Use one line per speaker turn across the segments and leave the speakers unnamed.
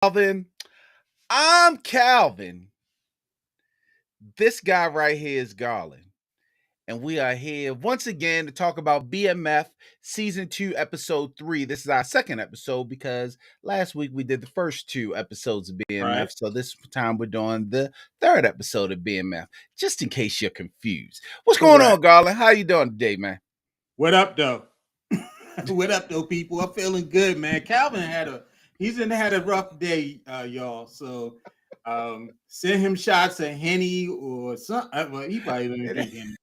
Calvin. I'm Calvin. This guy right here is Garland. And we are here once again to talk about BMF Season 2, Episode 3. This is our second episode because last week we did the first two episodes of BMF.
Right.
So this time we're doing the third episode of BMF, just in case you're confused. What's going
Correct.
on, Garland? How you doing today, man?
What up, though? What up, though, people? I'm feeling good, man. Calvin had a rough day, y'all. So send him shots of Henny or something. Well, he probably don't drink Henny.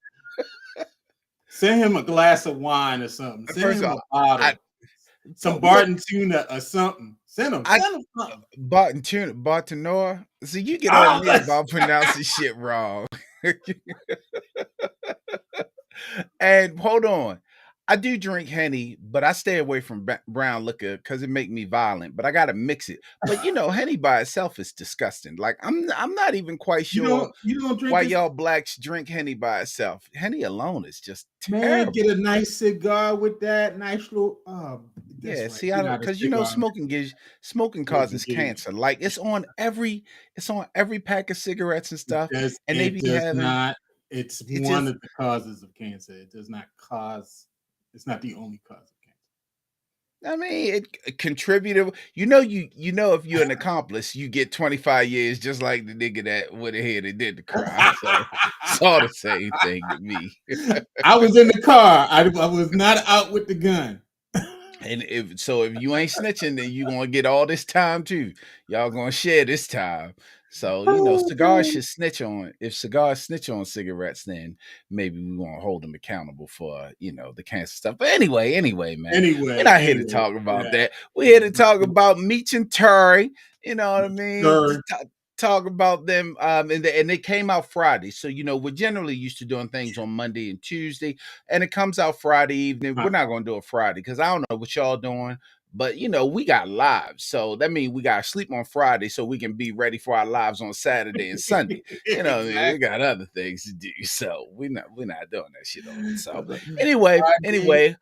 Send him a glass of wine or something. Send
First
him
of
a
all,
bottle, some Barton tuna or something. Send him something.
Bartonora. See, you get on
Oh,
me about pronouncing shit wrong. And hold on. I do drink Henny, but I stay away from brown liquor because it make me violent. But I gotta mix it. But Henny by itself is disgusting. Like I'm not even quite sure
you don't drink
why
it,
y'all blacks drink Henny by itself. Henny alone is just
man. Get
terrible.
a nice cigar with that nice little. That's
Yeah,
right.
see, I
You're
don't
not a
because
cigar man.
smoking
Smoking
causes
gauge.
cancer. Like it's on every pack of cigarettes and stuff, and they
It
be
does
having
not. It's
it
one
just.
of the causes of cancer. It does not cause. It's not the only cause of
I mean, it contributed. You know, if you're an accomplice, you get 25 years, just like the nigga that went ahead and did the crime. So it's all the same thing to me.
cancer. I was in the car. I was not out with the gun.
And if you ain't snitching, then you gonna get all this time too. Y'all gonna share this time. So
Oh,
cigars
man.
should snitch on. If cigars snitch on cigarettes, then maybe we won't hold them accountable for the cancer stuff. But anyway, man, we're not here to
Anyway,
talk about
yeah.
that. We're here to talk about Meech and Terry. You know what I mean?
Sir,
Just talk about them. And they came out Friday. So we're generally used to doing things on Monday and Tuesday, and it comes out Friday evening. We're not gonna do it Friday because I don't know what y'all doing, but we got lives, so that means we gotta sleep on Friday so we can be ready for our lives on Saturday and Sunday. What I mean? We
exactly.
got other things to do, so we're not doing that shit on it. So anyway,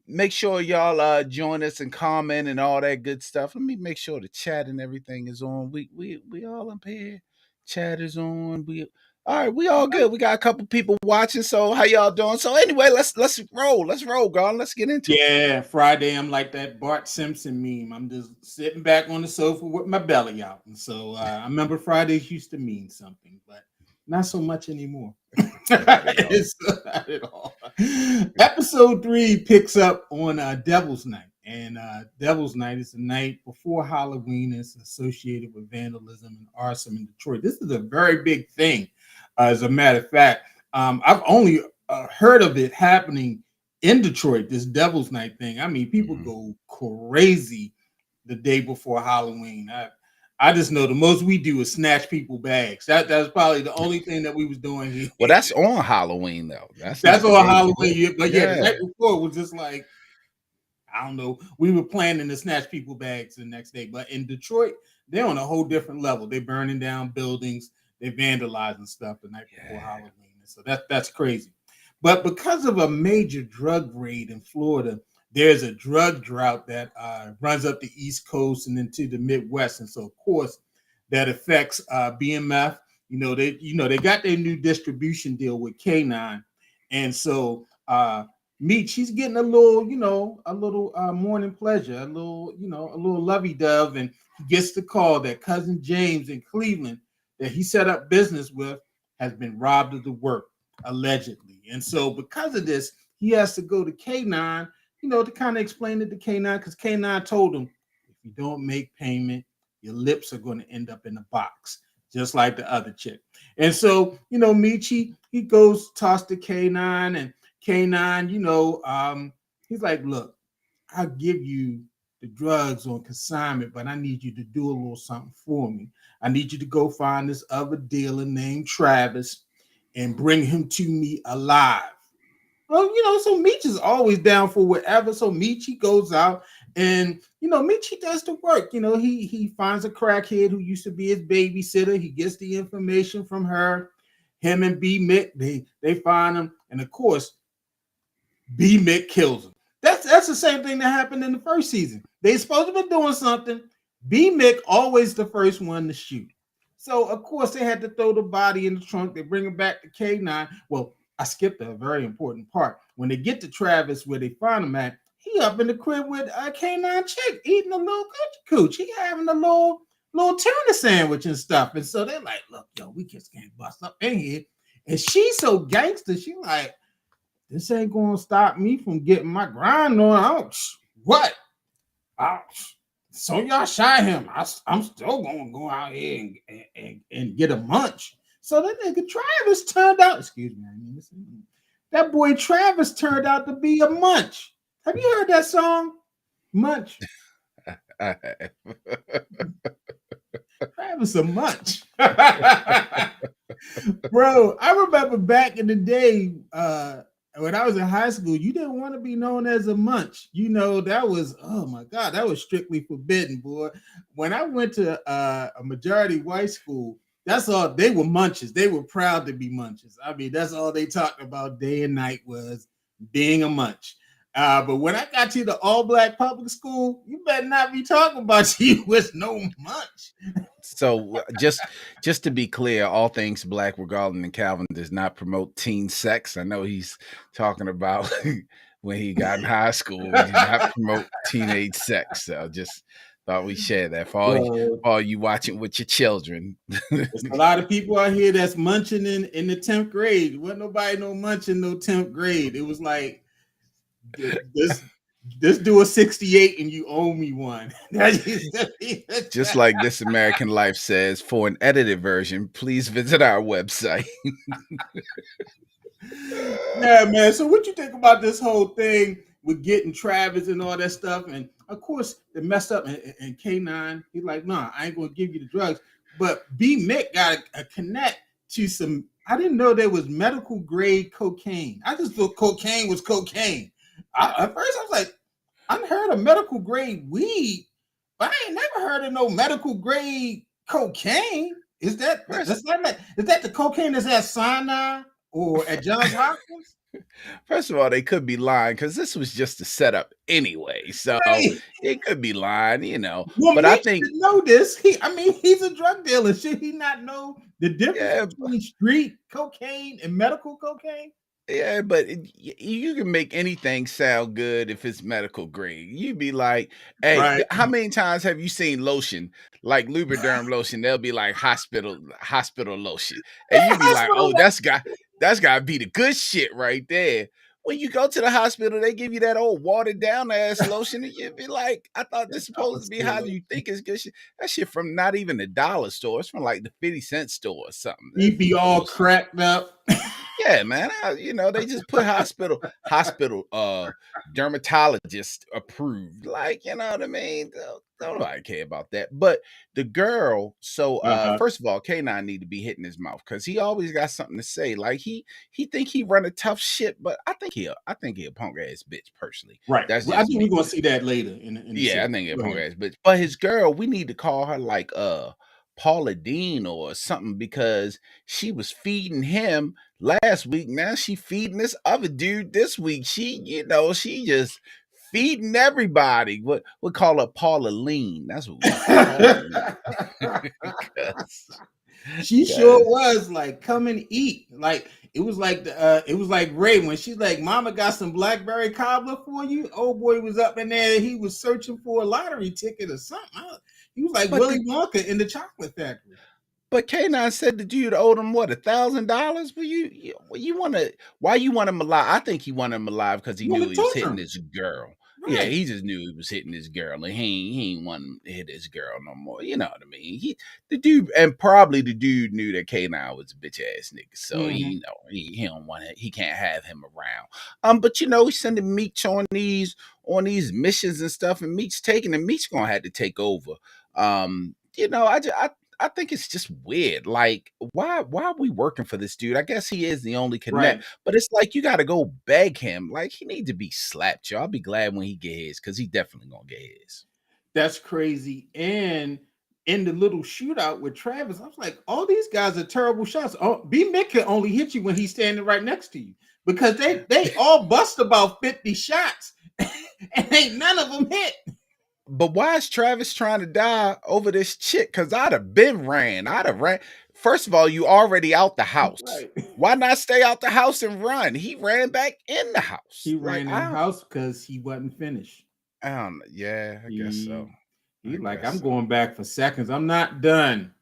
make sure y'all join us and comment and all that good stuff. Let me make sure the chat and everything is on. We all up here. Chat is on. We all right, we all good. We got a couple people watching. So how y'all doing? So anyway, let's roll. Let's roll, girl. Let's get into it.
Yeah, Friday, I'm like that Bart Simpson meme. I'm just sitting back on the sofa with my belly out. And so I remember Fridays used to mean something, but not so much anymore.
Not at all.
It's not at all. Episode 3 picks up on Devil's Night. And Devil's Night is the night before Halloween. It's associated with vandalism and arson in Detroit. This is a very big thing, as a matter of fact. I've only heard of it happening in Detroit, this Devil's Night thing. I mean, people
Mhm.
go crazy the day before Halloween. I just know the most we do is snatch people bags. That's probably the only thing that we was doing here.
Well, that's on Halloween though. That's not
That's
the
on
day
Halloween.
before.
But yeah, the
Yeah.
night before was just like, I don't know. We were planning to snatch people bags the next day. But in Detroit, they're on a whole different level. They're burning down buildings, they're vandalizing stuff the night before
Yeah.
Halloween. So that's crazy. But because of a major drug raid in Florida, there's a drug drought that runs up the East Coast and into the Midwest. And so, of course, that affects BMF. They got their new distribution deal with K9. And so Meech, she's getting a little, morning pleasure, a little lovey dove, and he gets the call that cousin James in Cleveland that he set up business with has been robbed of the work, allegedly. And so, because of this, he has to go to K9, to kind of explain it to K9, because K9 told him, if you don't make payment, your lips are going to end up in a box, just like the other chick. And so, Michi, he goes toss to K9, and K9, he's like, look, I'll give you the drugs on consignment, but I need you to do a little something for me. I need you to go find this other dealer named Travis and bring him to me alive. Well, so Meech is always down for whatever. So Meechy goes out and, Meechy does the work. He finds a crackhead who used to be his babysitter. He gets the information from her. Him and B Mick, they find him. And of course, B Mick kills him. That's the same thing that happened in the first season. They supposed to be doing something. B Mick always the first one to shoot. So of course they had to throw the body in the trunk. They bring him back to K9. Well, I skipped a very important part. When they get to Travis, where they find him at, he up in the crib with a K9 chick eating a little cooch. He having a little tuna sandwich and stuff. And so they're like, look, yo, we just can't bust up in here. And she's so gangster. She like, this ain't gonna stop me from getting my grind on. What? So y'all shot him. I'm still gonna go out here and get a munch. So that nigga Travis turned out, excuse me, that boy Travis turned out to be a munch. Have you heard that song? Munch. Travis a munch. Bro, I remember back in the day, when I was in high school, you didn't want to be known as a munch. You know, that was, oh my God, that was strictly forbidden, boy. When I went to a majority white school, that's all, they were munches. They were proud to be munches. I mean, that's all they talked about day and night was being a munch. But when I got to the all black public school, you better not be talking about you was no munch.
So just to be clear, all things black with Garland and Calvin does not promote teen sex. I know he's talking about when he got in high school. We did not promote teenage sex. So just thought we share that for all you watching with your children.
There's a lot of people out here that's munching in the 10th grade. Wasn't nobody no munching no 10th grade. It was like this do a 68 and you owe me one.
Just like This American Life says, for an edited version, please visit our website.
Yeah, man. So what you think about this whole thing with getting Travis and all that stuff? And of course, they messed up. And K9, he's like, nah, I ain't gonna give you the drugs. But B Mick got a connect to some. I didn't know there was medical grade cocaine. I just thought cocaine was cocaine. At first, I was like, I heard of medical grade weed, but I ain't never heard of no medical grade cocaine. Is that the cocaine that's at Sinai or at Johns Hopkins?
First of all, they could be lying because this was just a setup anyway. So they could be lying, you know.
Well,
but I think
know this. He's a drug dealer. Should he not know the difference between street cocaine and medical cocaine?
Yeah, but you can make anything sound good if it's medical grade. You'd be like, hey,
right.
How many times have you seen lotion, like Lubriderm lotion? They'll be like hospital lotion. And you'd be like, oh, that's got to be the good shit right there. When you go to the hospital, they give you that old watered down ass lotion, and you'd be like, I thought this supposed to be how you think it's good shit. That shit from not even the dollar store. It's from like the 50-cent store or something.
You'd be all cracked up.
Yeah, man. They just put hospital dermatologist approved. Like, you know what I mean? Don't nobody care about that. But the girl, so first of all, K9 need to be hitting his mouth because he always got something to say. Like he think he run a tough shit, but I think he a punk ass bitch personally.
Right. I think we're gonna see that later in the
I think he a punk ass bitch. But his girl, we need to call her like Paula Dean or something because she was feeding him last week. Now she feeding this other dude this week. She just feeding everybody. What we call her Paula Lean. That's what we call her.
She sure was like, come and eat. Like it was like Ray when she's like, Mama got some blackberry cobbler for you. Old boy was up in there. He was searching for a lottery ticket or something. He was like Willy Wonka in the chocolate factory.
But K9 said the dude owed him what, $1,000? Well, you want to? Why you want him alive? I think he wanted him alive because he knew he was hitting his girl. Right. Yeah, he just knew he was hitting his girl, and he ain't want him to hit his girl no more. You know what I mean? The dude knew that K9 was a bitch ass nigga, so he don't want it. He can't have him around. But he's sending Meech on these missions and stuff, and Meech taking, and Meech gonna have to take over. I think it's just weird. Like, why are we working for this dude? I guess he is the only connect, but it's like you got to go beg him. Like, he need to be slapped, y'all. I'll be glad when he get his because he definitely gonna get his.
That's crazy. And in the little shootout with Travis, I was like, all these guys are terrible shots. Oh, B Mick can only hit you when he's standing right next to you because they all bust about 50 shots and ain't none of them hit.
But why is Travis trying to die over this chick? Because I'd have been ran. I'd have ran. First of all, you already out the house.
Right.
Why not stay out the house and run? He ran back in the house.
He
Like
ran in the house because he wasn't finished.
I don't know. Yeah, I guess so.
He
I
he like,
guess
I'm
so.
going back for seconds. I'm not done.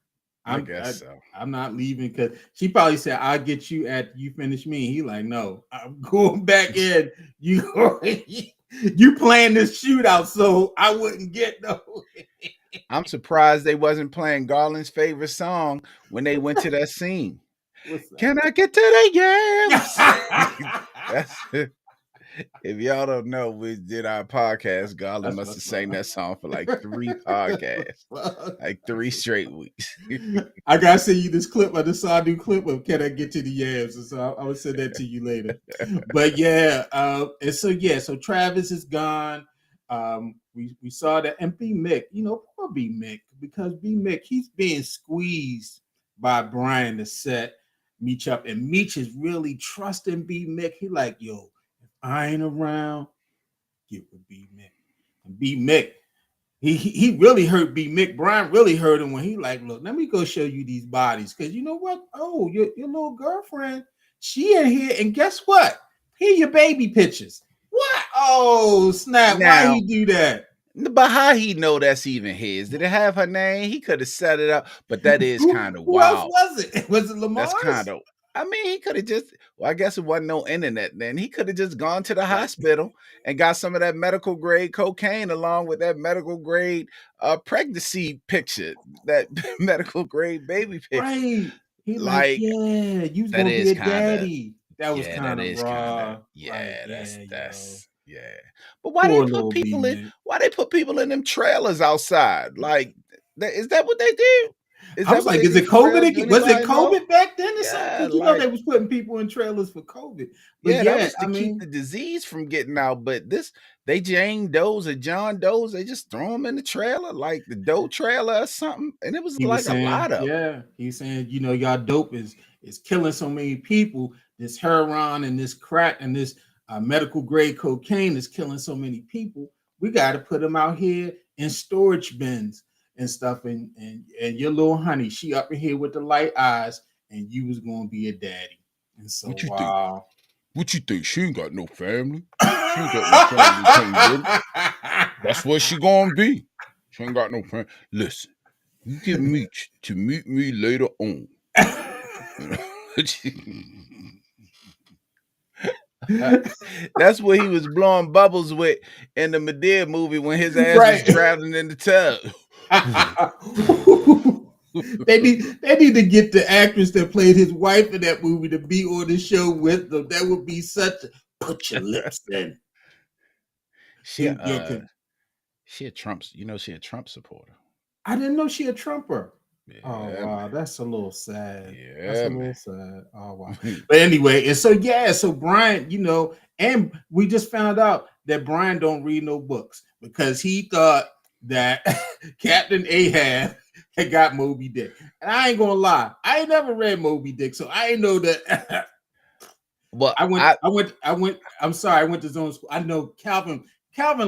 I
I'm
guess
I,
so.
I'm not leaving because she probably said, "I'll get you after you finish me." He like, no, I'm going back in. You you playing this shootout, so I wouldn't get no.
I'm surprised they wasn't playing Garland's favorite song when they went to that scene.
What's
Can I get to the yams?
that?
That's if y'all don't know, we did our podcast. Garland
That's
must have
what's
sang
up.
that song for like 3 podcasts,
Fuck.
like 3 straight weeks.
I gotta send you this clip of the Sadu clip of "Can I Get to the Yams?" And so I will send that to you later. But yeah, and so yeah, so Travis is gone. We saw that, and B Mick, poor B Mick, because B Mick, he's being squeezed by Brian to set Meech up, and Meech is really trusting B Mick. He like, yo, if I ain't around, get with B Mick. And B Mick, he really hurt B Mick. Brian really hurt him when he like, look, let me go show you these bodies. Cause you know what? Oh, your little girlfriend, she in here, and guess what? Here your baby pictures. What? Oh, snap. Why
Now,
he do that?
but how he know that's even his? Did it have her name? He could have set it up, but that is
Who
kind of
who else
wild.
was it? Was it
That's kind
Lamar's?
of. I mean, he could have just. Well, I guess it wasn't no internet then. He could have just gone to the
Right.
hospital and got some of that medical grade cocaine along with that medical grade pregnancy picture, that medical grade baby picture.
Right. He like,
Like
yeah, you was
that
gonna be
is
a
kind of.
daddy. That was
Yeah, that
kind of
is kind of.
raw. Like,
Yeah,
yeah, yo.
that's yeah. But why they
Poor
put
little B
people in?
man.
Why they put people in them trailers outside? Like, is that what they do? Is
I
that
was
what
like,
they
is
do
it
for real?
COVID?
Do
Was it
anybody know?
COVID back then or something?
Yeah,
Because they
like
was putting people in trailers for COVID. But
yeah, that
yeah,
was to
I
keep the
mean,
disease from getting out. But this, they Jane Doe's or John Doe's, they just throw them in the trailer, like the Doe trailer or something. And it was
he was
like a
saying,
lot of them.
yeah, he's saying, y'all dope is killing so many people. This heroin and this crack and this medical grade cocaine is killing so many people. We got to put them out here in storage bins and stuff. And your little honey, she up in here with the light eyes, and you was gonna be a daddy. And so,
What you think?
wow.
What you think? She ain't got no family. She ain't got no family come get her. That's what she gonna be. She ain't got no family. Listen, you get Meech to meet me later on. You know? That's what he was blowing bubbles with in the Medea movie when his ass was
Right.
traveling in the tub.
They need to get the actress that played his wife in that movie to be on the show with them. That would be such a put your lips in.
she
He, yo,
uh she a Trump, she a Trump supporter.
I didn't know she a Trumper. Oh
Yeah,
wow,
man.
that's a little sad. That's a
Yeah,
little
man.
sad. Oh wow. But anyway, and so yeah, so Brian, and we just found out that Brian don't read no books because he thought that Captain Ahab had got Moby Dick. And I ain't gonna lie, I ain't never read Moby Dick, so I ain't know that.
Well,
I'm sorry, I went to zone school. I know Calvin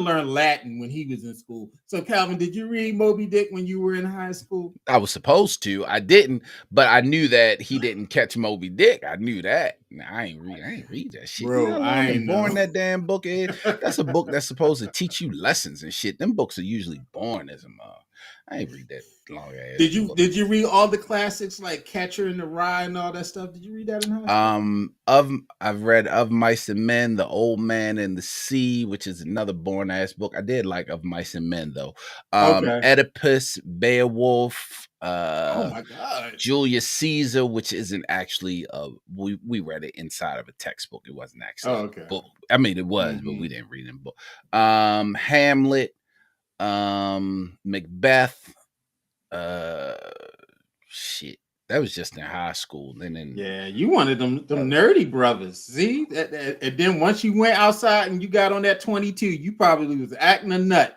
learned Latin when he was in school. So Calvin, did you read Moby Dick when you were in high school?
I was supposed to. I didn't, but I knew that he didn't catch Moby Dick. I knew that. I ain't read that shit. You know
Bro,
how
I
long
ain't
and
know.
boring that damn book is? That's a book that's supposed to teach you lessons and shit. Them books are usually boring as a mug. I ain't read that long ass
Did you
book.
did you read all the classics like Catcher in the Rye and all that stuff? Did you read that in high school?
Of I've read Of Mice and Men, The Old Man and the Sea, which is another boring ass book. I did like Of Mice and Men though.
Okay.
Oedipus, Beowulf,
Oh my god.
Julius Caesar, which isn't actually we read it inside of a textbook. It wasn't
Oh,
actually a
okay.
book. I mean it was, but
Mm-hmm.
we didn't read it in book. Hamlet, Macbeth, uh shit. That was just in high school. And then
Yeah, you wanted them nerdy brothers. See? And then once you went outside and you got on that 22, you probably was acting a nut.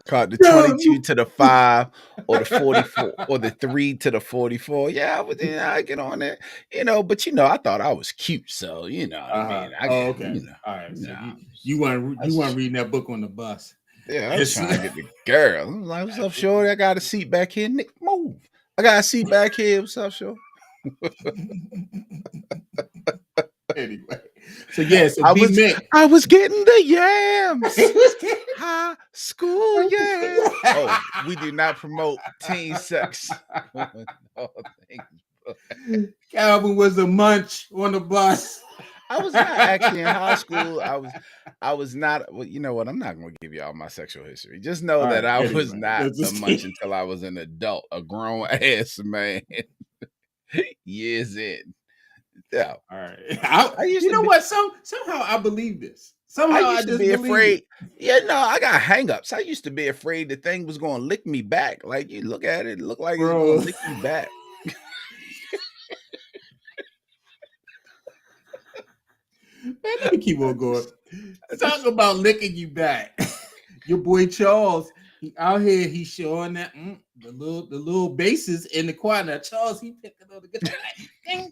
caught the
Yo,
22 to the 5 or the 44 or the 3 to the 44. Yeah, I get on there, but I thought I was cute. So, you know what I mean? I
Oh,
get,
okay. All right. So
I
you weren't
was
reading that book on the bus.
Yeah, I was
It's
trying to get the girl. I'm like, what's up, shorty? I got a seat back here. Nick, move. I got a seat back here. What's up, shorty?
anyway. So yeah, so
I
B
was
Mick.
I was getting the yams. High school yams. Oh, we do not promote teen sex. Oh,
Calvin was a munch on the bus.
I was not actually in high school. I was not. Well, you know what? I'm not going to give you all my sexual history. Just know
All
that
right,
I was
anyway,
not
let's
a
just
munch
keep.
until I was an adult, a grown ass man. Years in. Yeah.
All right.
I used
You
to
know
be
what? Somehow I believe this.
I
Somehow I
used to
just
be
believe it.
afraid. Yeah, no, I got hangups. I used to be afraid the thing was going to lick me back. Like you look at it, look like it's going
Bro.
to lick you back.
Man, let me keep on going. Talk about licking you back. Your boy Charles, he out here, he's showing that the little basses in the choir. Now Charles, he picking on the guitar. They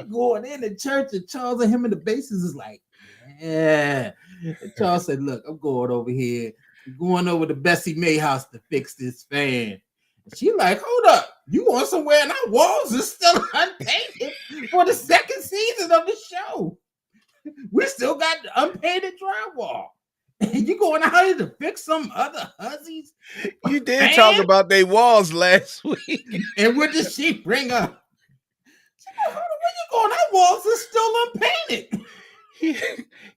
going in the church, and Charles and him and the basses is like, yeah. And Charles said, look, I'm going over here. I'm going over to Bessie May house to fix this fan. She like, hold up, you going somewhere and our walls are still unpainted for the second season of the show. We still got unpainted drywall. And you going out here to fix some other hussies?
You did talk
Man?
about they walls last week.
And what did she bring up? She said, hold on, where you going? Our walls are still unpainted.
He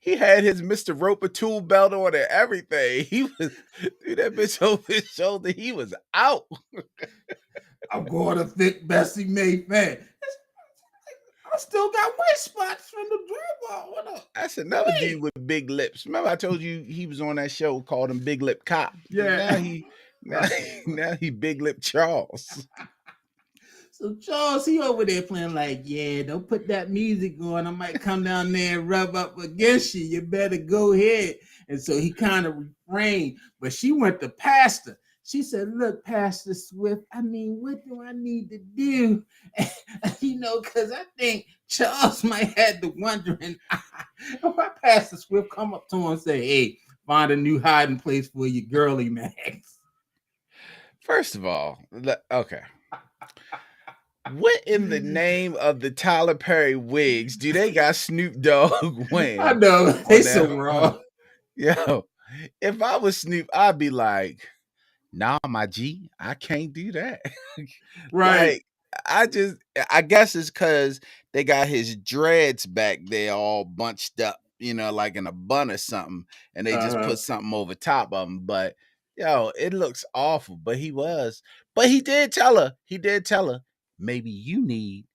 he had his Mr. Roper tool belt on and everything. He was threw that bitch over his shoulder. He was out.
I'm going to fix Bessie May fan. I still got white spots from the drywall. What up?
That's another
Wait.
dude with big lips. Remember I told you he was on that show called him Big Lip Cop.
Yeah.
Now he Big Lip Charles.
So Charles, he over there playing like, yeah, don't put that music on. I might come down there and rub up against you. You better go ahead. And so he kind of refrained. But she went to Pastor. She said, look, Pastor Swift, I mean, what do I need to do? Because I think Charles might have the wondering why Pastor Swift come up to him and say, hey, find a new hiding place for your girly Max.
First of all, okay. What in the name of the Tyler Perry wigs do they got Snoop Dogg wearing?
I know, they so wrong.
Yo, if I was Snoop, I'd be like, nah, my G, I can't do that.
Right.
Like, I guess it's because they got his dreads back there all bunched up, like in a bun or something, and they just put something over top of them. But yo, it looks awful. But he did tell her, maybe you need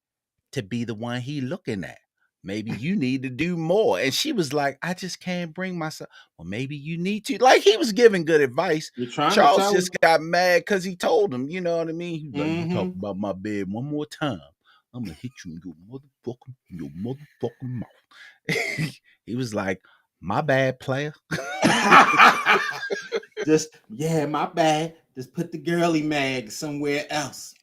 to be the one he looking at. Maybe you need to do more. And she was like, I just can't bring myself. Well, maybe you need to. Like, he was giving good advice.
You're trying
Charles
to
just got mad because he told him, you know what I mean? He was like, you talk
Mm-hmm.
about my bed one more time, I'm going to hit you in your motherfucking mouth. He was like, my bad, player.
My bad. Just put the girly mag somewhere else.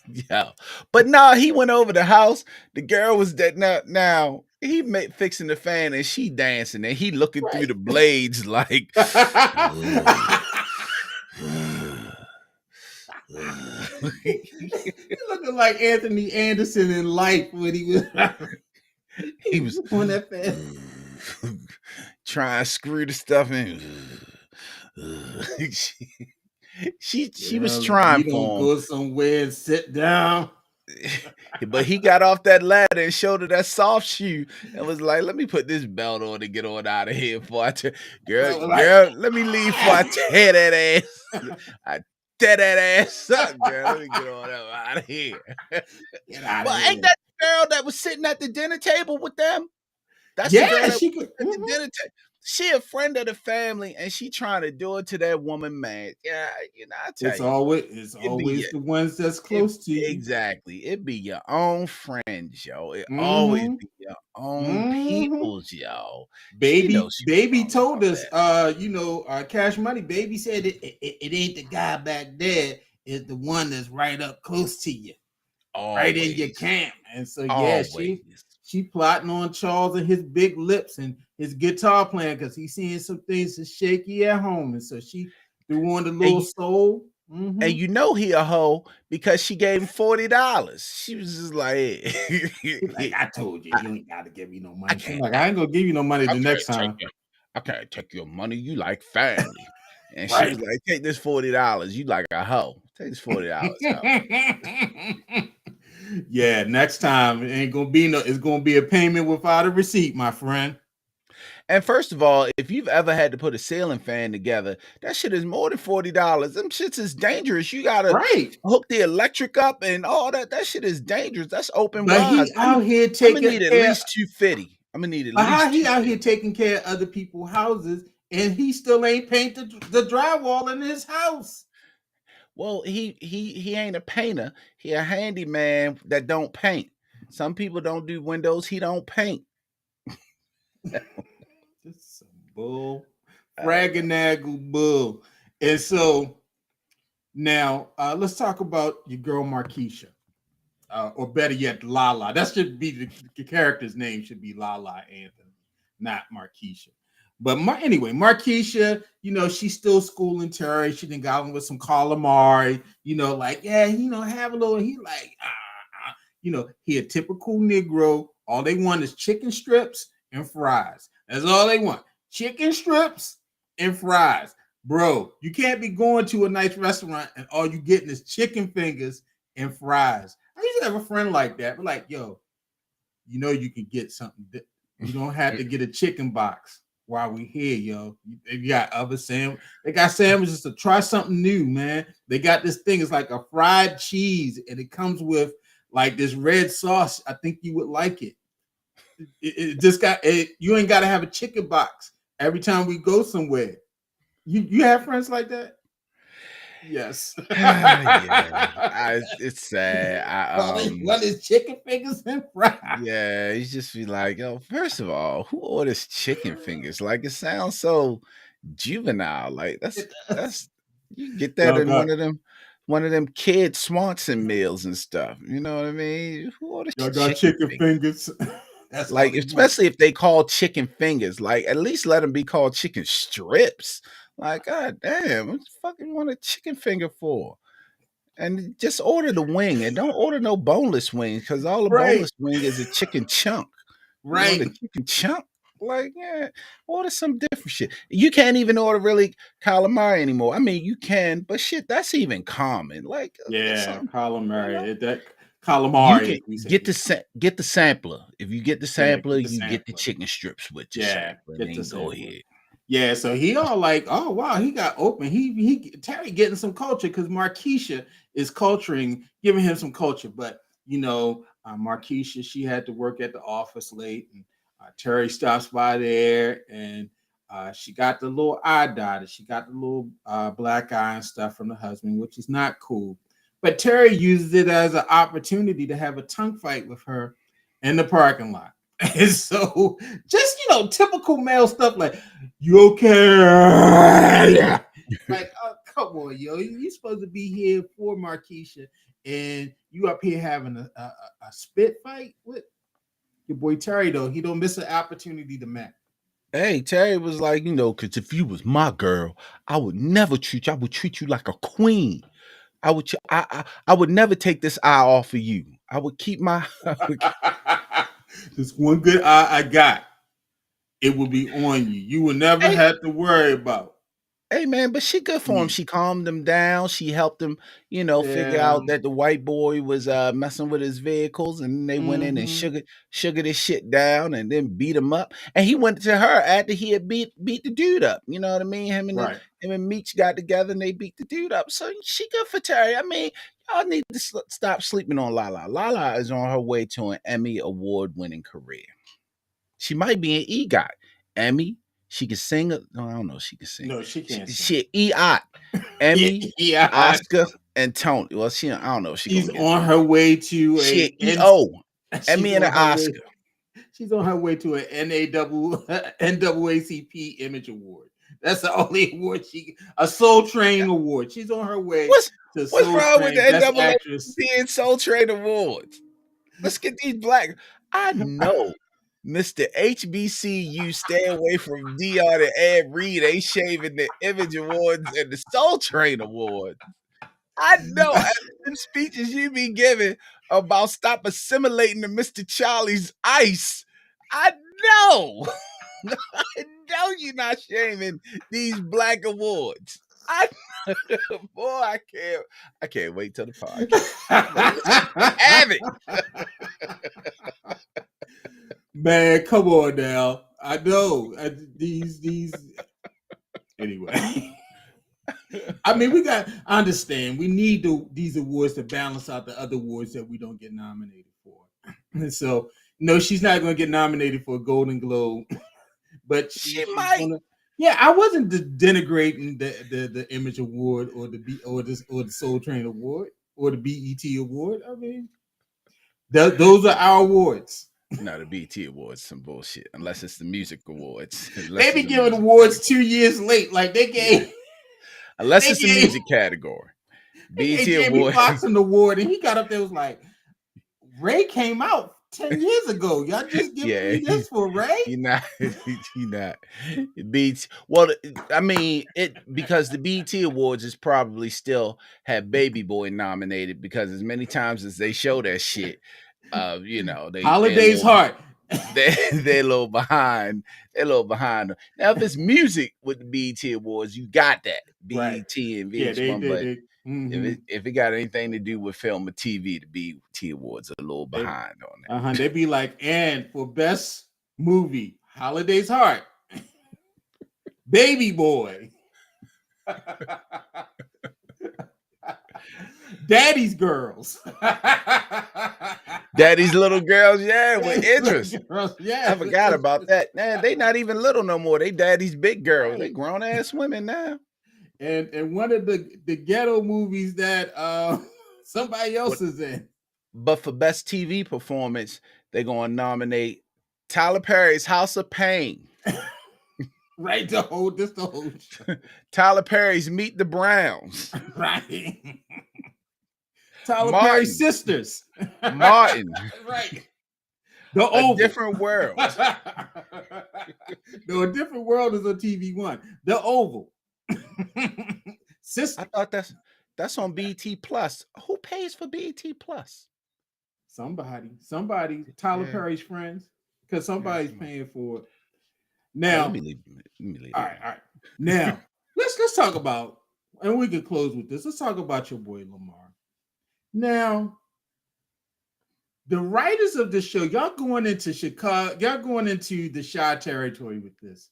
Yeah, but no, he went over the house. The girl was dead. Now he fixing the fan and she dancing and he looking through the blades like.
He looking like Anthony Anderson in Life when
he was
on that fan.
Trying to screw the stuff in. She was trying
you
for
don't
him.
go somewhere and sit down.
But he got off that ladder and showed her that soft shoe and was like, let me put this belt on and get on out of here before girl, let me leave before I tear that ass. I tear that ass up, girl. Let me get on out of here.
Get out
Well,
of here.
ain't that the girl that was sitting at the dinner table with them? That's
the
girl that
she could.
at the dinner table. She a friend of the family, and she trying to do it to that woman, man. Yeah, I tell
It's
you,
always the ones that's close to you.
Exactly. It be your own friends, yo. It always be your own peoples, yo.
Baby told us, Cash Money. Baby said it ain't the guy back there. It's the one that's right up close to you, right in your camp. And so
always.
she plotting on Charles and his big lips, and his guitar playing because he's seeing some things that's shaky at home, and so she threw on the
And
little
you,
soul.
and
Mm-hmm.
you know he a hoe because she gave him $40. She was just like,
He's like, I told you,
I,
you ain't got to give me no
I
money. She's
can't,
like, I ain't gonna give you no money
I
the next
can't take
time.
your, I can't take your money. You like family. And she was
Right.
like, take this $40. You like a hoe. Take this $40, hoe.
Yeah, next time it ain't gonna be no. It's gonna be a payment without a receipt, my friend.
And first of all, if you've ever had to put a ceiling fan together, that shit is more than $40. Them shits is dangerous. You gotta
Right.
hook the electric up and all that. That shit is dangerous. That's open
But
wise.
he out here
I'm gonna
taking
need at
care.
least 250. I'm gonna need at
But how
least
he out
250.
here taking care of other people's houses, and he still ain't painted the drywall in his house?
Well, he ain't a painter. He a handyman that don't paint. Some people don't do windows. He don't paint.
This is some bull,
I know.
fraganagle bull. And so now let's talk about your girl Markeisha. Or better yet, Lala. That should be the character's name should be Lala Anthony, not Markeisha. But anyway, Markeisha, she's still schooling Terry. She done got him with some calamari. Like yeah, have a little. He like he a typical Negro. All they want is chicken strips and fries. That's all they want. Chicken strips and fries. Bro, you can't be going to a nice restaurant and all you getting is chicken fingers and fries. I used to have a friend like that. But like, yo, you can get something. You don't have to get a chicken box while we here, yo. They got other They got sandwiches to try something new, man. They got this thing. It's like a fried cheese, and it comes with like this red sauce. I think you would like it. It just got it. You ain't got to have a chicken box every time we go somewhere. You have friends like that? Yes.
Yeah, it's sad.
What is chicken fingers and fries?
Yeah, you just be like, yo, first of all, who orders chicken fingers? Like it sounds so juvenile. Like
It does.
that's you get that
Y'all
in
got
one of them kid Swanson meals and stuff. You know what I mean? Who orders
y'all got
chicken
chicken
fingers?
fingers. That's all
Like,
they want.
especially if they call chicken fingers, like at least let them be called chicken strips. Like, god damn, what the fuck you want a chicken finger for? And just order the wing and don't order no boneless wings because all the
Right,
boneless wing is a chicken chunk. You want
right.
a chicken chunk? Like, yeah, order some different shit. You can't even order really calamari anymore. I mean, you can, but shit, that's even common. Like, get
Yeah,
some, you know.
calamari. That
You
calamari,
can
as we say
get
here.
get the sampler. If you get the
Yeah,
sampler,
get the
you get the
sampler.
chicken strips with your
Yeah,
sampler, and
get the
then go
sampler.
ahead.
Yeah, so he all like, oh wow, he got open. He Terry getting some culture because Markeisha is culturing, giving him some culture. But Markeisha, she had to work at the office late, and Terry stops by there, and she got the little eye dot, she got the little black eye and stuff from the husband, which is not cool. But Terry uses it as an opportunity to have a tongue fight with her in the parking lot. And so, just typical male stuff like, "You okay?" Like, oh, come on, yo, you supposed to be here for Markeisha, and you up here having a spit fight with your boy Terry. Though he don't miss an opportunity to match.
Hey, Terry was like, because if you was my girl, I would never treat you. I would treat you like a queen. I would never take this eye off of you. I would keep my.
This one good eye I got, it will be on you. You will never
Hey,
have to worry about
Hey man, but she good for him.
me.
She calmed him down. She helped him, figure
Yeah.
out that the white boy was messing with his vehicles, and then they went in and
Mm-hmm.
sugared his shit down, and then beat him up. And he went to her after he had beat the dude up. You know what I mean?
Right.
Him and Meech got together and they beat the dude up. So she good for Terry. I mean, y'all need to stop sleeping on Lala. Lala is on her way to an Emmy award winning career. She might be an EGOT. Emmy. She can sing. No, I don't know. If she can sing.
No, she can't sing.
She EOT,
Yeah,
Emmy,
yeah.
Oscar, and Tony. Well, she. I don't know if she
She's
gonna get
on her
Tony.
way to
She
a
an
N.
EO,
She's
Emmy, and an
on her way.
Oscar.
She's on her way to an NAACP Image Award. That's the only award a Soul Train Award. She's on her way
What's
to
what's
Soul
wrong with the
Train Best Actress.
NAACP and Soul Train Awards? Let's get these black. I know Mr. HBCU, stay away from Dion and Ed Reed. They shaving the Image Awards and the Soul Train Awards. I know after them speeches you be giving about stop assimilating to Mr. Charlie's ice. I know. I know you're not shaming these black awards. I boy, I can't wait till the podcast. Have it.
Man, come on now. I know these. Anyway, I mean, I understand. We need these awards to balance out the other awards that we don't get nominated for. And so, no, she's not going to get nominated for a Golden Globe, but
She might.
Gonna, yeah, I wasn't denigrating the Image Award or the Soul Train Award or the BET Award. I mean, those are our awards.
No, the BT Awards some bullshit. Unless it's the music awards.
They be giving awards 2 years late, like they gave. Yeah.
Unless it's the music category.
BT Award. Fox an award, and he got up there was like, Ray came out 10 years ago. Y'all just give me this for Ray?
You're not. It beats. Well, I mean, because the BT Awards is probably still have Baby Boy nominated because as many times as they show that shit, they
Holiday's Heart.
They're a little behind. They're a little behind. Now, if it's music with the BET Awards, you got that BET and VH1. But if it got anything to do with film or TV, the BET Awards are a little behind on that.
They be like, and for best movie, Holiday's Heart, Baby Boy, Daddy's Girls.
Daddy's Little Girls, yeah, with interest. Yeah, I forgot about that. Man, they not even little no more. They Daddy's Big Girls. Right. They grown ass women now.
And one of the ghetto movies that somebody else is in.
But for best TV performance, they're gonna nominate Tyler Perry's House of Pain.
Right, the whole show.
Tyler Perry's Meet the Browns.
Right. Tyler Perry's Sisters.
Martin.
Right. The Oval.
A Different World.
No, A Different World is on TV One. The Oval.
Sister. I thought that's on BET Plus. Who pays for BET Plus?
Somebody. Tyler Perry's friends, because somebody's paying for it. Now,
let me leave.
All right. Now, let's talk about, and we can close with this. Let's talk about your boy Lamar. Now, the writers of the show, y'all going into Chicago, y'all going into the Chi territory with this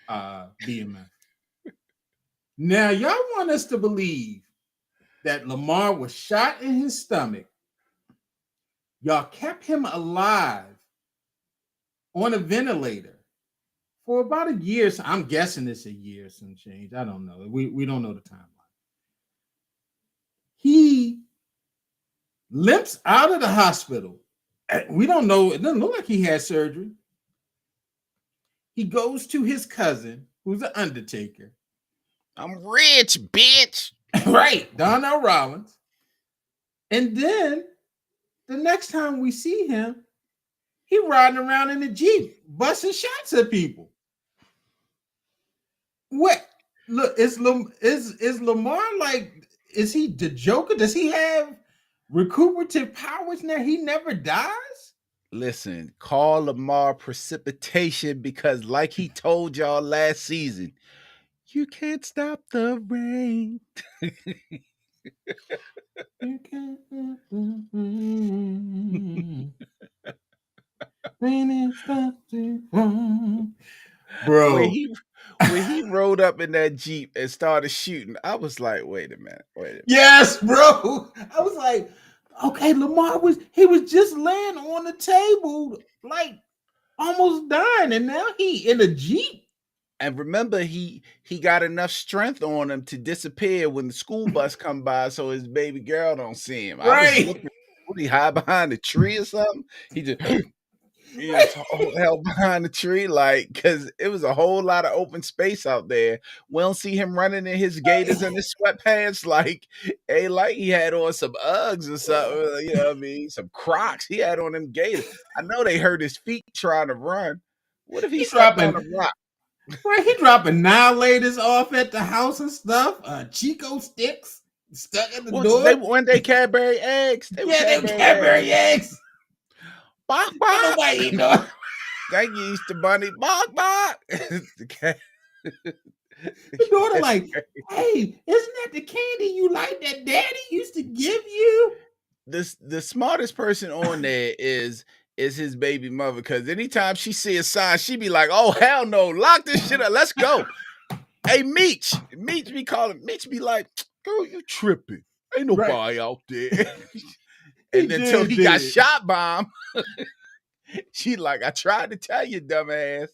BMF. Now, y'all want us to believe that Lamar was shot in his stomach. Y'all kept him alive on a ventilator for about a year. So I'm guessing it's a year or some change. I don't know. We don't know the timeline. He limps out of the hospital. We don't know. It doesn't look like he had surgery. He goes to his cousin, who's an undertaker.
I'm rich, bitch.
Right, Donnell Rollins. And then the next time we see him, he riding around in the Jeep, busting shots at people. What? Look, is Lamar like? Is he the Joker? Does he have recuperative powers now? He never dies.
Listen, call Lamar precipitation because, like he told y'all last season, you can't stop the rain.
You can't stop the rain. Rain it stops the rain. Bro,
when he rode up in that Jeep and started shooting, I was like, wait a minute.
Yes, bro. I was like, okay, Lamar was just laying on the table, like almost dying, and now he in a Jeep.
And remember, he got enough strength on him to disappear when the school bus come by, so his baby girl don't see him.
Right.
I was looking, would he hide behind a tree or something? He just He was held behind the tree, like, because it was a whole lot of open space out there. We don't see him running in his gaiters and his sweatpants, like he had on some Uggs or something, you know what I mean? Some Crocs. He had on them gaiters. I know they hurt his feet trying to run. What if he
He
stepped on
dropping
a rock?
right. He dropping annihilators off at the house and stuff. Chico sticks stuck at the
Well, they
door.
weren't they Cadbury eggs? They were
Yeah, them
Cadbury eggs.
Cadbury eggs.
Bok
Ain't
bok.
nobody eat no.
Thank you, Easter Bunny. Bok bok.
The daughter like, hey, isn't that the candy you like that daddy used to give you?
The smartest person on there is his baby mother, because anytime she see a sign, she be like, "Oh hell no, lock this shit up, let's go." Hey Meech be like, "Girl, you tripping? Ain't
Right.
nobody out there."
He
And until
did
he got
it.
shot by him, she like, "I tried to tell you, dumbass."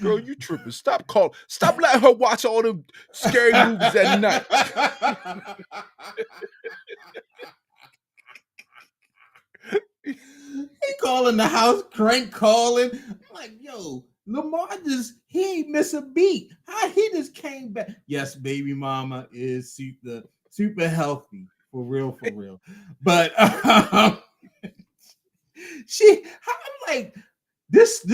Girl, you tripping? Stop letting her watch all them scary movies at night.
He calling the house, crank calling. I'm like, yo, Lamar he ain't miss a beat. How he just came back? Yes, baby mama is super healthy for real. But I'm like, this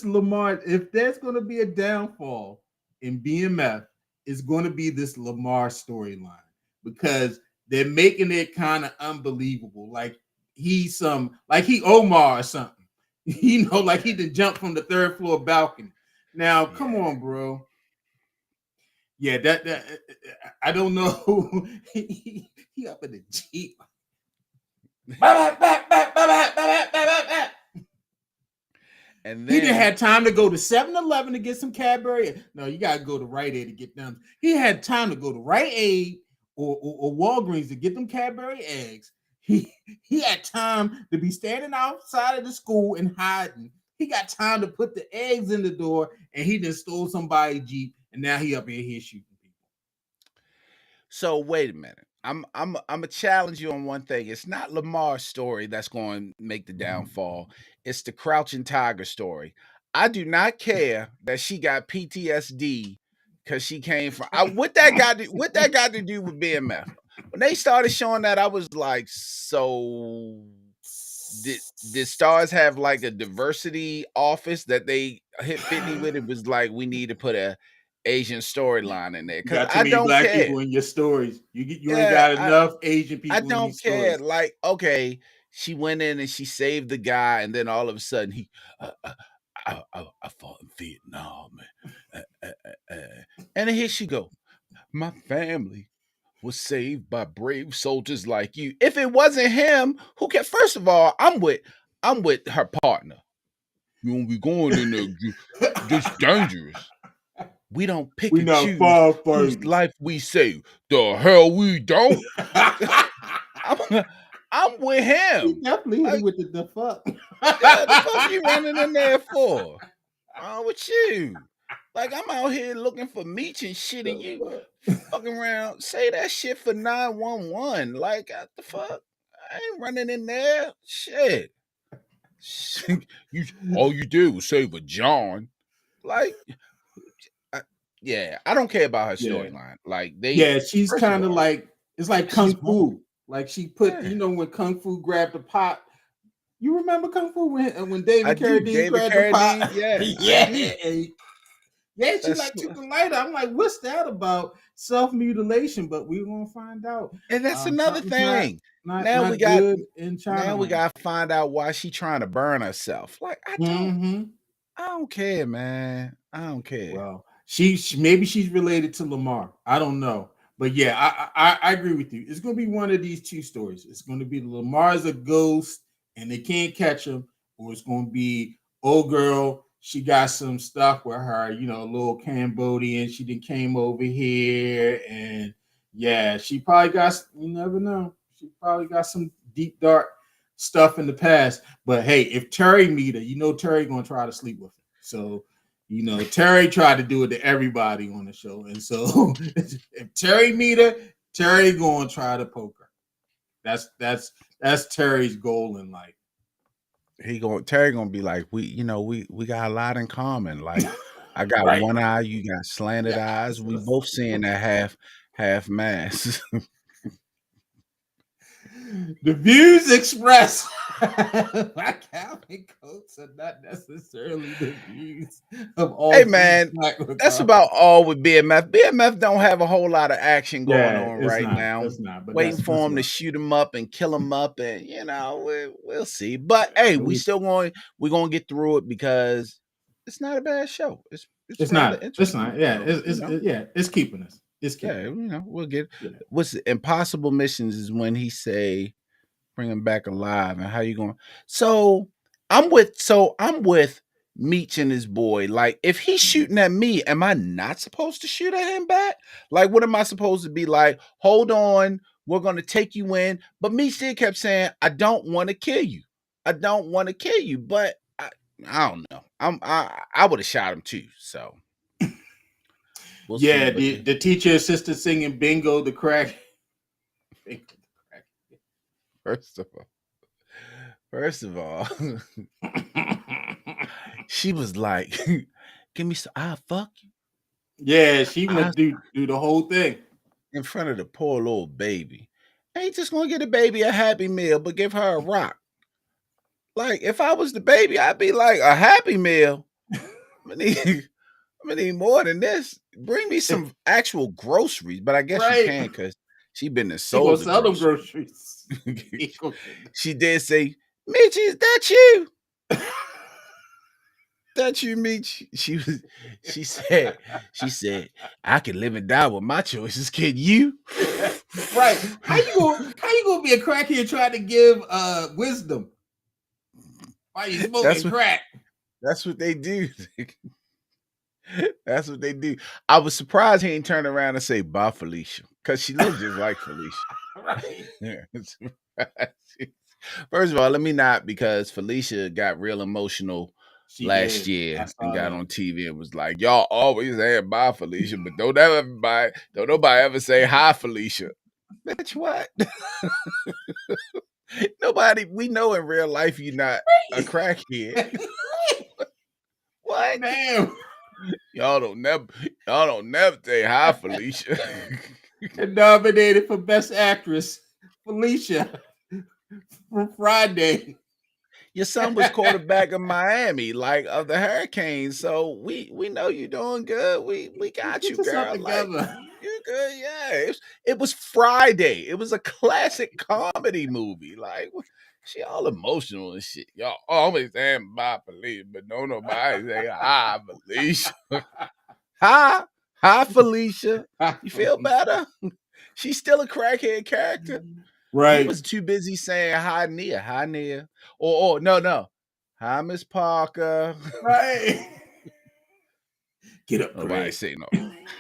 Lamar. If there's gonna be a downfall in BMF, it's gonna be this Lamar storyline, because they're making it kind of unbelievable. Like he Omar or something. Like he did jump from the third floor balcony. Now, come on, bro. Yeah, that I don't know. he up in the Jeep.
And
He didn't
then
have time to go to 7-Eleven to get some Cadbury. No, you gotta go to Rite Aid to get them. He had time to go to Rite Aid or Walgreens to get them Cadbury eggs. He had time to be standing outside of the school and hiding. He got time to put the eggs in the door, and he just stole somebody's Jeep, and now he up in here shooting people.
so wait a minute. I'm gonna challenge you on one thing. It's not Lamar's story that's going to make the downfall. It's the Crouching Tiger story. I do not care that she got PTSD because she came from. What that got to do with BMF? When they started showing that, I was like, so did Stars have like a diversity office that they hit 50 with? It was like, we need to put a Asian storyline in there,
You
because
got too
I
many
don't
black
care.
people in your stories. You ain't
Yeah,
got enough Asian
I
people in
don't
these
care.
stories.
Like, okay, she went in and she saved the guy, and then all of a sudden I fought in Vietnam, and here she go. My family was saved by brave soldiers like you. If it wasn't him, who can? First of all, I'm with her partner. You won't be going in there. This dangerous. We don't pick
We
and
not
choose whose
firefighters.
life we save. The hell we don't. I'm, I'm with
He
him.
definitely hit him
Like,
with the fuck.
yeah, the fuck you running in there for? Wrong with you? Like, I'm out here looking for meat and shit, and you fucking around. Say that shit for 911. Like, what the fuck? I ain't running in there. Shit. You all you did was save a John. Like, I, yeah, I don't care about her
Yeah.
storyline. Like,
Yeah, she's
first of
kind of
all,
like, it's like
she's
Kung
boring.
Fu. Like she put,
Yeah.
when Kung Fu grabbed the pot. You remember Kung Fu when
I
David
do.
Carradine
David
grabbed the pot?
Carradine. Yeah, I
Yeah.
do.
Yeah, she
That's
like took the lighter. I'm like, what's that about? Self-mutilation, but we're gonna find out.
and that's another
Something's not
thing.
not
Now we
not
got
good in China
now we
land.
got to find out why she trying to burn herself. Like,
Mm-hmm.
I don't care, man. I don't care.
Well, she maybe she's related to Lamar. I don't know, but yeah, I agree with you. It's going to be one of these two stories. It's going to be Lamar's a ghost and they can't catch him, or it's going to be old girl. She got some stuff with her, a little Cambodian. She then came over here, and yeah, she probably got. You never know. She probably got some deep dark stuff in the past. But hey, if Terry meet her, Terry gonna try to sleep with her. So Terry tried to do it to everybody on the show. And so if Terry meet her, Terry gonna try to poke her. That's Terry's goal in life.
Terry gonna be like, we got a lot in common. Like, I got
Right.
one eye, you got slanted
Yeah.
eyes. We both seeing that half mass.
The views expressed by Calvin Coates are not necessarily the views of
Hey
all things
man,
Black
that's
regardless.
about all with BMF. BMF don't have a whole lot of action going
Yeah,
on
it's
right
not.
now.
It's not. But
Waiting for
that's
him to
right.
shoot him up and kill him up, and we'll see. But hey, we're gonna get through it because it's not a bad show. It's
It's
rather
not. It's
interesting.
not. Yeah.
So
Yeah. It's keeping us. It's
yeah,
keeping us.
we'll get.
Yeah.
What's impossible missions is when he say bring him back alive, and how you going? So I'm with Meech and his boy. Like, if he's
Mhm.
shooting at me, am I not supposed to shoot at him back? Like, what am I supposed to be like? Hold on, we're gonna take you in. But Meech still kept saying, "I don't want to kill you. I don't want to kill you." But I don't know. I would have shot him too. So we'll see.
Yeah.
But
The teacher assistant singing Bingo the Crack. Bingo
first of all, first of all.
the Crack.
She was like, "Give me some. I fuck you."
Yeah. She
I
went do the whole thing.
in front of the poor little baby. Ain't just gonna get a baby a Happy Meal, but give her a rock. Like, if I was the baby, I'd be like, a Happy Meal. I'm gonna need, I'm gonna need more than this. Bring me some actual groceries. But I guess you
Right.
can, because she been and
He gonna
sold the
sell them
groceries.
groceries. He gonna get
She did say, "Mitch, is that you?
them.
That you, Mitch?" She said, "I can live and die with my choices. Can you?"
Right. How you gonna be a crackhead trying to give wisdom while you
That's
smoking
what
crack?
that's what they do. That's what they do. I was surprised he ain't turn around and say bye, Felicia, because she looked just like Felicia.
Right.
First of all, let me not, because Felicia got real emotional
She
last
did. I
year and
saw
got
that.
on TV and was like, "Y'all always saying bye, Felicia, but don't nobody ever say hi, Felicia." Bitch, what? Nobody. We know in real life you're not a crackhead. What?
Damn.
Y'all don't never say hi, Felicia.
And nominated for Best Actress, Felicia from Friday.
Your son was quarterback of Miami, like, of the Hurricanes. So we know you're doing good. We got you,
Get yourself
girl. Like,
together.
you good, yeah. It was Friday. It was a classic comedy movie. Like, she all emotional and shit. Y'all always saying bye, Felicia, but don't nobody say hi, Felicia. Hi, hi, Felicia. You feel better? She's still a crackhead character. You
Right.
was too busy saying hi Nia, or no, hi Miss Parker.
Right. Get up,
Nobody
Craig.
say no.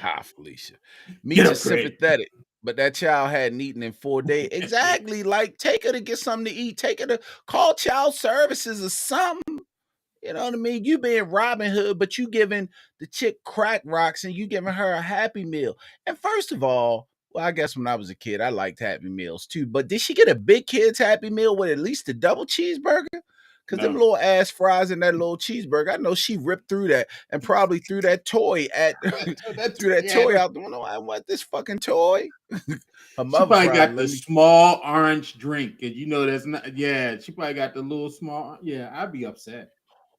Hi Felicia.
Get
Meech
up,
is
Craig.
sympathetic, but that child hadn't eaten in 4 days. Exactly. Like, take her to get something to eat. Take her to call child services or something. You know what I mean? You being Robin Hood, but you giving the chick crack rocks and you giving her a Happy Meal. And first of all, well, I guess when I was a kid, I liked Happy Meals too. But did she get a big kid's Happy Meal with at least a double cheeseburger? Because them
No.
little ass fries and that little cheeseburger, I know she ripped through that and probably threw that toy at threw that
Yeah,
toy out the window. I want this fucking toy. Her
she
mother
probably
probably
got
let
the
me.
small orange drink, and that's not. Yeah, she probably got the little small. Yeah, I'd be upset.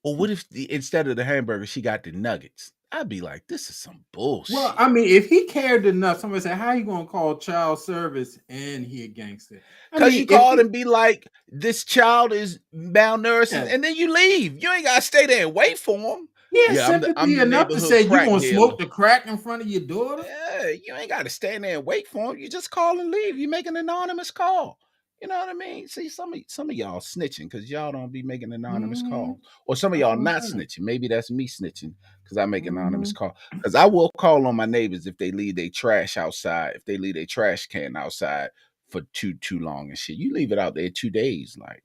Or what if instead of the hamburger, she got the nuggets? I'd be like, this is some
Well,
bullshit.
I mean, if he cared enough, somebody said, "How you gonna call child service and he a gangster?" I
Cause
mean,
you
if
called
he,
and be like, this child is malnourished,
yeah,
and then you leave. You ain't gotta stay there and wait for him.
he had
Yeah, I'm
sympathy
the
enough to
neighborhood
say, "You
crack
gonna
dealer.
smoke the crack in front of your daughter?"
Yeah, you ain't gotta stand there and wait for him. You just call and leave. You make an anonymous call. You know what I mean? See, some of y'all snitching because y'all don't be making anonymous
Hmm.
calls. Or some of
That's
y'all
what I'm
not
saying.
snitching. Maybe that's me snitching because I make anonymous
Hmm.
call. Because I will call on my neighbors if they leave their trash outside, if they leave their trash can outside for too long and shit. You leave it out there 2 days, like.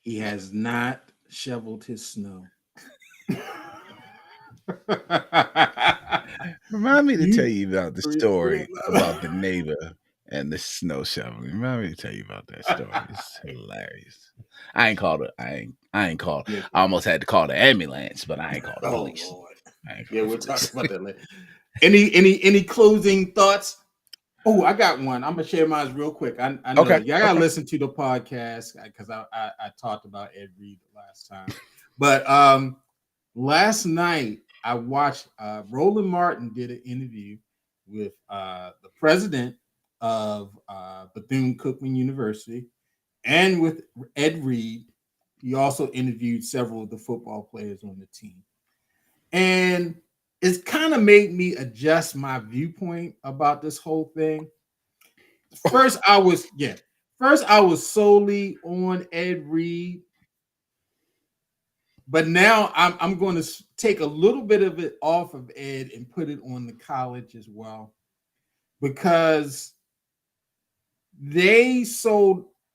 He has not shoveled his snow.
Remind me to tell
You
you about the
real
story about the neighbor and the snow shoveling. Let me tell you about that story. It's hilarious. I ain't called it. I ain't called.
Yeah.
I almost had to call the ambulance, but I ain't called the
Oh
police.
Lord.
I ain't
Yeah,
called
we'll
the
talk
police.
about that later. Any closing thoughts? Oh, I got one. I'm gonna share mine real quick. I know
Okay.
y'all gotta
Okay.
listen to the podcast because I talked about Ed Reed last time. But last night I watched Roland Martin did an interview with the president of Bethune Cookman University and with Ed Reed. He also interviewed several of the football players on the team. And it's kind of made me adjust my viewpoint about this whole thing. First, I was solely on Ed Reed, but now I'm going to take a little bit of it off of Ed and put it on the college as well, because they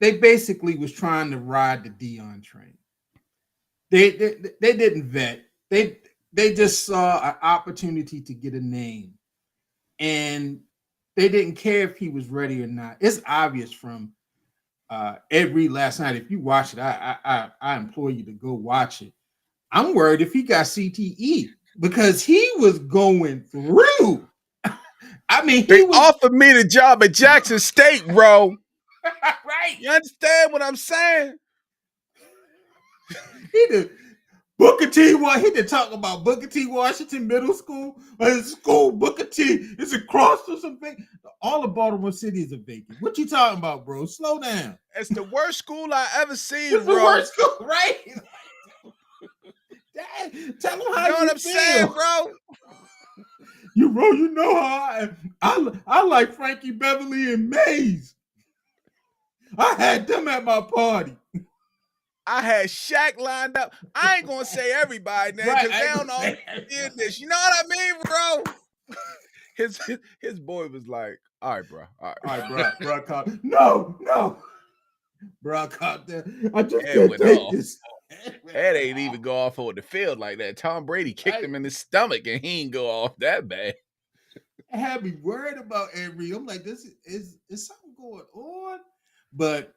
basically was trying to ride the Dion train. They didn't vet. They just saw an opportunity to get a name, and they didn't care if he was ready or not. It's obvious from Ed Reed last night. If you watch it, I implore you to go watch it. I'm worried if he got CTE because he was going through. I mean, he
They
was
offered me the job at Jackson State, bro.
right.
You understand what I'm saying?
He did Booker T. He did talk about Booker T. Washington Middle School. His school Booker T. is across or something. All of Baltimore City is a vacant. What you talking about, bro? Slow down.
It's the worst school I ever seen,
It's the
bro.
worst school, right? Dad, tell them
You
how
know what
you
I'm saying,
feel.
bro?
You know how I like Frankie Beverly and Mays. I had them at my party.
I had Shaq lined up. I ain't gonna say everybody name
Right,
because
I
they
ain't
don't
gonna
know
say
in
everybody.
this. You know what I mean, bro? His boy was like, all right, bro. All
All
right.
right, bro, caught. No, bro, caught that. I just
Ed
can't
went
take
off.
this.
Ed ain't even go off on the field like that. Tom Brady kicked
Right?
him in the stomach and he ain't go off that bad.
I had me worried about every. I'm like, this is something going on, but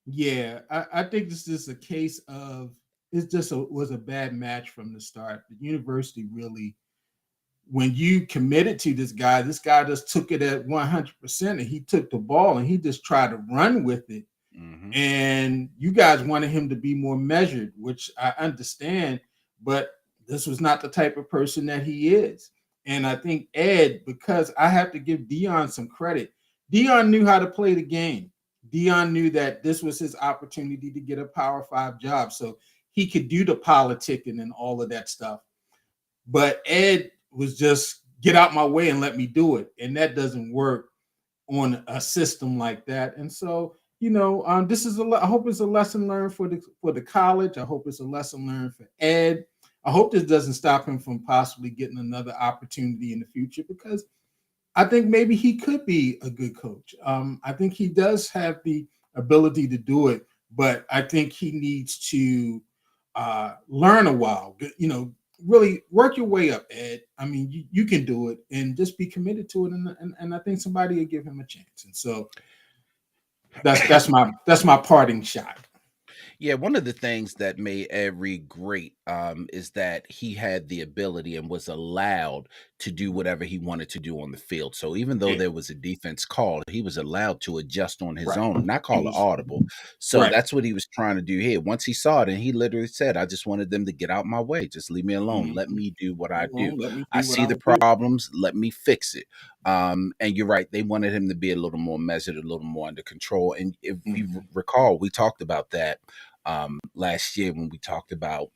yeah, I think this is a case of was a bad match from the start. The university really, when you committed to this guy just took it at 100%, and he took the ball and he just tried to run with it.
Mm-hmm.
And you guys wanted him to be more measured, which I understand, but this was not the type of person that he is. And I think Ed, because I have to give Dion some credit, Dion knew how to play the game. Dion knew that this was his opportunity to get a Power Five job, so he could do the politicking and all of that stuff. But Ed was just get out my way and let me do it, and that doesn't work on a system like that. And so, this is I hope it's a lesson learned for the college. I hope it's a lesson learned for Ed. I hope this doesn't stop him from possibly getting another opportunity in the future, because I think maybe he could be a good coach. I think he does have the ability to do it, but I think he needs to learn a while. Really work your way up, Ed. I mean, you can do it, and just be committed to it. And I think somebody will give him a chance. And so that's my parting shot.
Yeah, one of the things that made Every great is that he had the ability and was allowed to do whatever he wanted to do on the field. So even though
Yeah,
there was a defense call, he was allowed to adjust on his
right.
own, not
He
call it
was
audible. So
right.
that's what he was trying to do here. Once he saw it, and he literally said, I just wanted them to get out my way. Just leave me alone. Let
Mhm.
me do what I do.
Well, let me
I
do what
see
I
the
would do.
problems. Let me fix it. And you're right. They wanted him to be a little more measured, a little more under control. And if you
Mhm.
recall, we talked about that last year when we talked about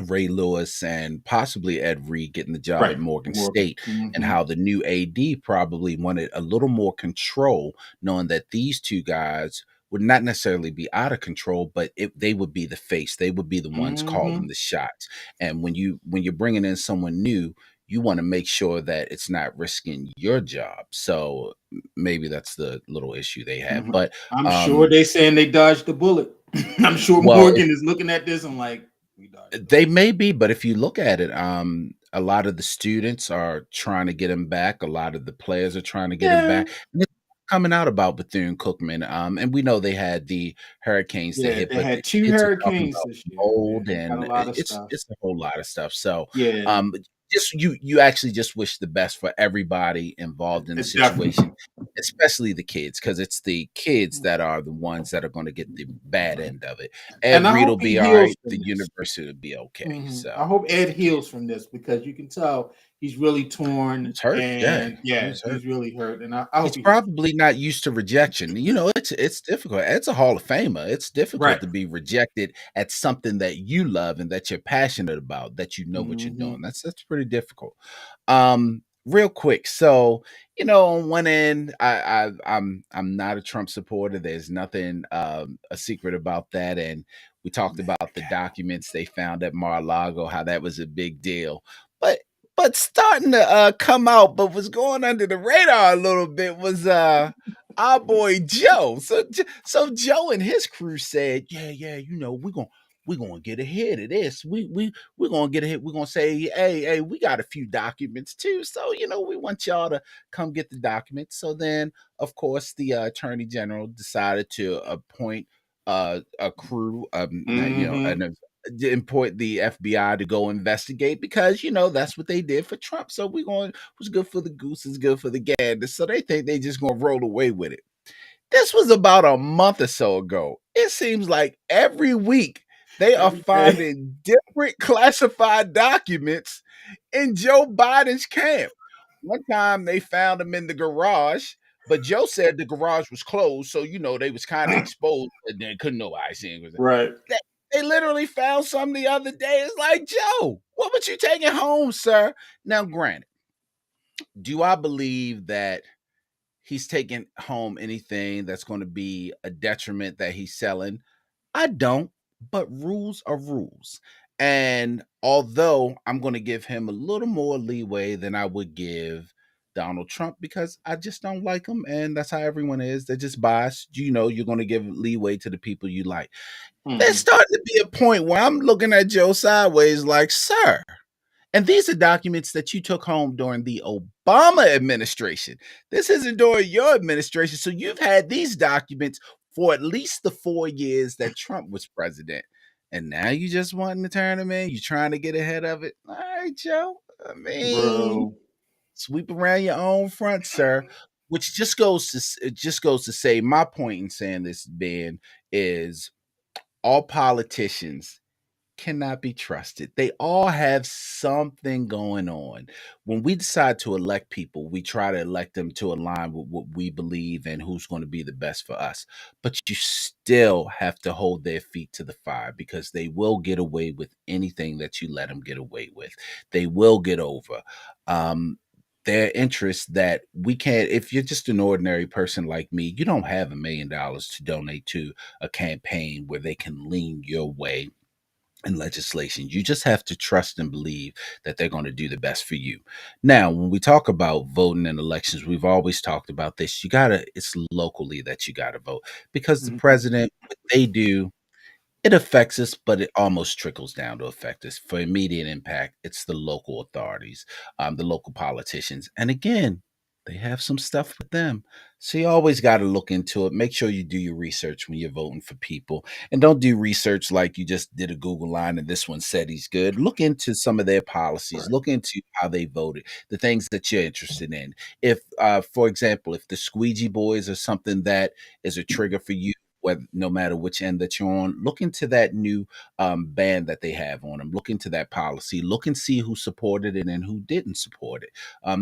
Ray Lewis and possibly Ed Reed getting the job
Right.
at Morgan
Morgan.
State, and
Mhm.
how the new AD probably wanted a little more control, knowing that these two guys would not necessarily be out of control, but they would be the face. They would be the ones calling
Mhm.
the shots. And when you're bringing in someone new, you want to make sure that it's not risking your job. So maybe that's the little issue they have.
Mhm.
But
I'm sure
um,
they saying they dodged the bullet. I'm sure
well,
Morgan is looking at this and like, we dodged the
they
bullet.
may be, but if you look at it, a lot of the students are trying to get him back. A lot of the players are trying to get him
Yeah.
back. coming out about Bethune-Cookman, and we know they had the hurricanes that
Yeah,
hit,
they
but the
had two
kids are talking
hurricanes
about
this year. Yeah,
mold,
they got a
and
lot of stuff.
it's a whole lot of stuff. So,
Yeah,
just you actually just wish the best for everybody involved in the situation,
definitely.
especially the kids, because it's the kids that are the ones that are going to get the bad
Right.
end of it.
And
Ed
I
Reed
hope
will
he
be all
heals
right. The
from this.
university will be okay.
I
So
hope Ed heals from this because you can tell he's really torn
he's hurt. Yeah,
and
he
yeah,
was hurt.
he's really hurt. And I
He's
hope he heals.
probably not used to rejection. It's difficult. It's a Hall of Famer. It's difficult
Right.
to be rejected at something that you love and that you're passionate about, that you know what you're
Hmm.
doing. That's pretty difficult. Real quick. So, on one end, I'm not a Trump supporter. There's nothing a secret about that. And we talked about the documents they found at Mar-a-Lago, how that was a big deal. But starting to come out, but was going under the radar a little bit was our boy Joe. So Joe and his crew said, yeah, we're gonna get ahead of this. We're gonna get ahead. We're gonna say, hey, we got a few documents too. So we want y'all to come get the documents. So then, of course, the attorney general decided to appoint a crew,
Hmm.
import the FBI to go investigate, because that's what they did for Trump. So we going what's good for the goose is good for the gander. So they think they just gonna roll away with it. This was about a month or so ago. It seems like every week they are
Every day.
finding different classified documents in Joe Biden's camp. One time they found them in the garage, but Joe said the garage was closed, so they was kind of exposed, and then couldn't nobody see him.
Right.
They, they literally found some the other day. It's like, Joe, what would you take it home, sir? Now, granted, do I believe that he's taking home anything that's going to be a detriment that he's selling? I don't, but rules are rules. And although I'm going to give him a little more leeway than I would give Donald Trump, because I just don't like him, and that's how everyone is. They're just biased. You're going to give leeway to the people you like. There's
Hmm.
starting to be a point where I'm looking at Joe sideways like, sir, and these are documents that you took home during the Obama administration. This isn't during your administration. So you've had these documents for at least the 4 years that Trump was president. And now you just wanting to turn them in. You're trying to get ahead of it. All right, Joe. I mean,
Bro.
sweep around your own front, sir. Which just goes to say, my point in saying this, Ben, is all politicians cannot be trusted. They all have something going on. When we decide to elect people, we try to elect them to align with what we believe and who's going to be the best for us. But you still have to hold their feet to the fire, because they will get away with anything that you let them get away with. They will get over. Their interests that we can't. If you're just an ordinary person like me, you don't have $1 million to donate to a campaign where they can lean your way and legislation. You just have to trust and believe that they're going to do the best for you. Now, when we talk about voting in elections, we've always talked about this. It's locally that you gotta vote, because the
Hmm.
president, what they do, it affects us, but it almost trickles down to affect us. For immediate impact, it's the local authorities, the local politicians. And again, they have some stuff with them. So you always got to look into it. Make sure you do your research when you're voting for people. And don't do research like you just did a Google line and this one said he's good. Look into some of their policies.
Right.
Look into how they voted, the things that you're interested in. If, for example, if the squeegee boys are something that is a trigger for you, whether no matter which end that you're on, look into that new ban that they have on them. Look into that policy. Look and see who supported it and who didn't support it.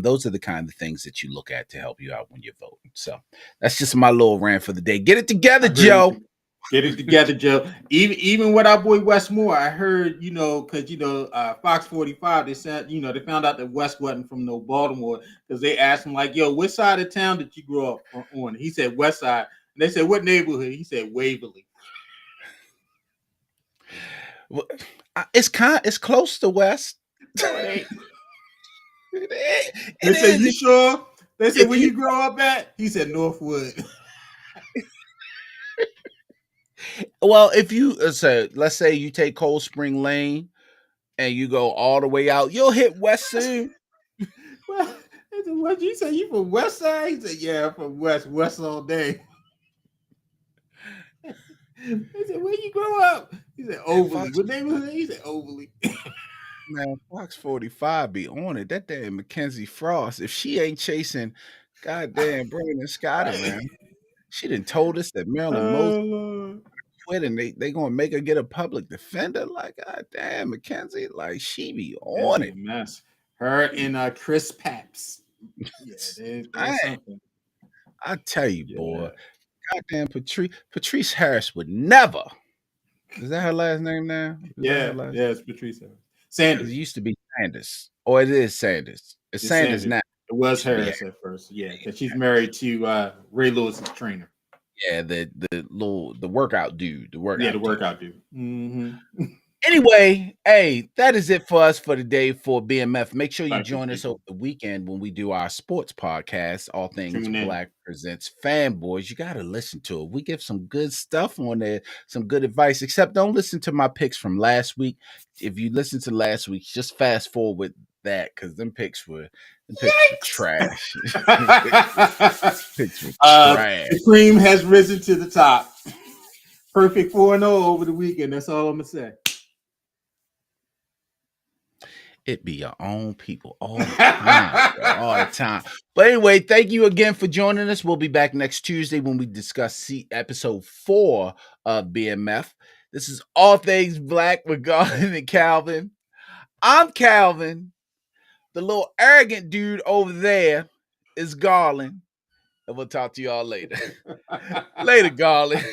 Those are the kind of things that you look at to help you out when you're voting. So that's just my little rant for the day. Get it together,
I agree with
Joe.
you. Get it together, Joe. Even with our boy Westmore, I heard, because Fox 45, they said, they found out that West wasn't from no Baltimore because they asked him like, "Yo, which side of town did you grow up on?" He said West Side, and they said, "What neighborhood?" He said Waverly.
Well, it's close to West.
No, it ain't.
It
They said, "You
is.
sure?" They said,
If
"Where
you
you grow up at?" He said Northwood.
if you so let's say you take Cold Spring Lane and you go all the way out, you'll hit West soon.
Well, I said, what you say? You from West Side? He said, yeah, I'm from West all day. He said, where you grow up? He said,
And
Overly.
Fox,
What neighborhood? He said, Overly.
man, Fox 45 be on it. That damn Mackenzie Frost, if she ain't chasing goddamn Brandon Scott
Right.
around, she done told us that Marilyn Moses
Oh, Lord.
quit and they gonna make her get a public defender. Like, goddamn, Mackenzie, like she be on
Mackenzie
it.
a mess. Her and Chris Paps. Yeah,
I
there's something.
I tell you, boy,
Yeah.
goddamn Patrice Harris would never. Is that her last name now? Is that her
Yeah.
last?
Yeah, it's Patrice Harris.
Because it
Sanders.
used to be Sanders, or it is Sanders. It's
It's
Sanders
Sanders.
now.
It
It
was
used to be
Harris at first. Yeah, because she's married to Ray Lewis's trainer.
yeah, the workout dude, the
Yeah, the
workout dude.
workout dude. Mm-hmm.
Anyway, hey, that is it for us for today for BMF. Make sure you
Black
join us
people.
over the weekend when we do our sports podcast, All Things
Tune in.
Black Presents Fanboys. You got to listen to it. We give some good stuff on there, some good advice, except don't listen to my picks from last week. If you listen to last week, just fast forward that because them picks were
Yikes!
trash. Picks were trash.
The cream has risen to the top. Perfect 4-0 over the weekend. That's all I'm going to say.
It be your own people all the time, bro, all the time. But anyway, thank you again for joining us. We'll be back next Tuesday when we discuss episode 4 of BMF. This is All Things Black with Garland and Calvin. I'm Calvin. The little arrogant dude over there is Garland. And we'll talk to y'all later. Later, Garland.